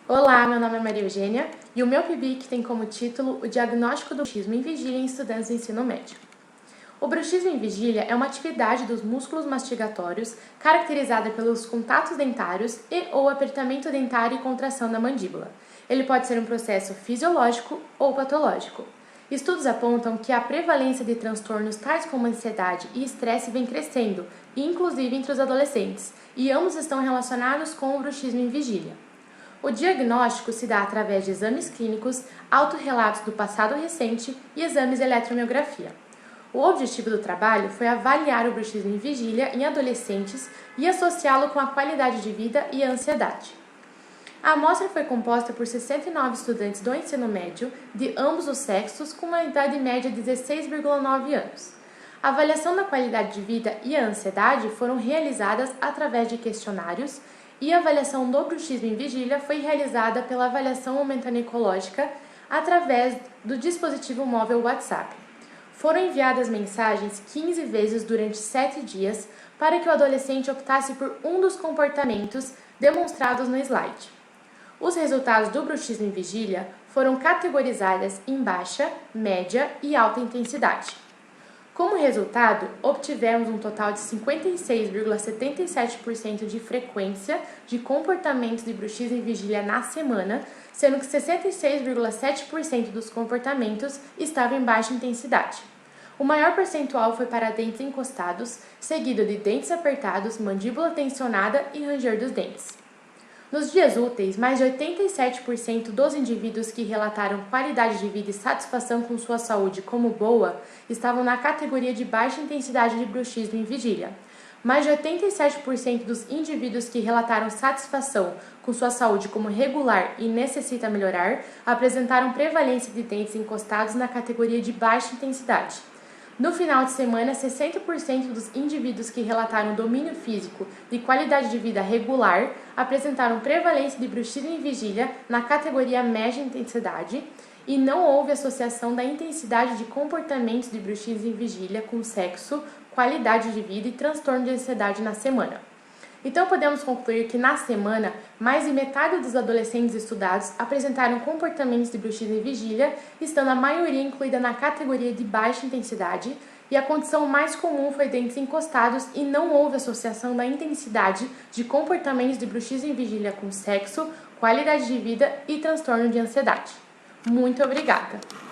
Olá, meu nome é Maria Eugênia e o meu PIBIC tem como título o diagnóstico do bruxismo em vigília em estudantes do ensino médio. O bruxismo em vigília é uma atividade dos músculos mastigatórios caracterizada pelos contatos dentários e ou apertamento dentário e contração da mandíbula. Ele pode ser um processo fisiológico ou patológico. Estudos apontam que a prevalência de transtornos tais como ansiedade e estresse vem crescendo, inclusive entre os adolescentes, e ambos estão relacionados com o bruxismo em vigília. O diagnóstico se dá através de exames clínicos, autorrelatos do passado recente e exames de eletromiografia. O objetivo do trabalho foi avaliar o bruxismo em vigília em adolescentes e associá-lo com a qualidade de vida e a ansiedade. A amostra foi composta por 69 estudantes do ensino médio de ambos os sexos com uma idade média de 16,9 anos. A avaliação da qualidade de vida e a ansiedade foram realizadas através de questionários e a avaliação do bruxismo em vigília foi realizada pela avaliação momentânea ecológica através do dispositivo móvel WhatsApp. Foram enviadas mensagens 15 vezes durante 7 dias para que o adolescente optasse por um dos comportamentos demonstrados no slide. Os resultados do bruxismo em vigília foram categorizados em baixa, média e alta intensidade. Como resultado, obtivemos um total de 56,77% de frequência de comportamentos de bruxismo em vigília na semana, sendo que 66,7% dos comportamentos estavam em baixa intensidade. O maior percentual foi para dentes encostados, seguido de dentes apertados, mandíbula tensionada e ranger dos dentes. Nos dias úteis, mais de 87% dos indivíduos que relataram qualidade de vida e satisfação com sua saúde como boa estavam na categoria de baixa intensidade de bruxismo em vigília. Mais de 87% dos indivíduos que relataram satisfação com sua saúde como regular e necessita melhorar apresentaram prevalência de dentes encostados na categoria de baixa intensidade. No final de semana, 60% dos indivíduos que relataram domínio físico e qualidade de vida regular apresentaram prevalência de bruxismo em vigília na categoria média intensidade e não houve associação da intensidade de comportamentos de bruxismo em vigília com sexo, qualidade de vida e transtorno de ansiedade na semana. Então, podemos concluir que na semana, mais de metade dos adolescentes estudados apresentaram comportamentos de bruxismo em vigília, estando a maioria incluída na categoria de baixa intensidade, e a condição mais comum foi dentes encostados e não houve associação da intensidade de comportamentos de bruxismo em vigília com sexo, qualidade de vida e transtorno de ansiedade. Muito obrigada!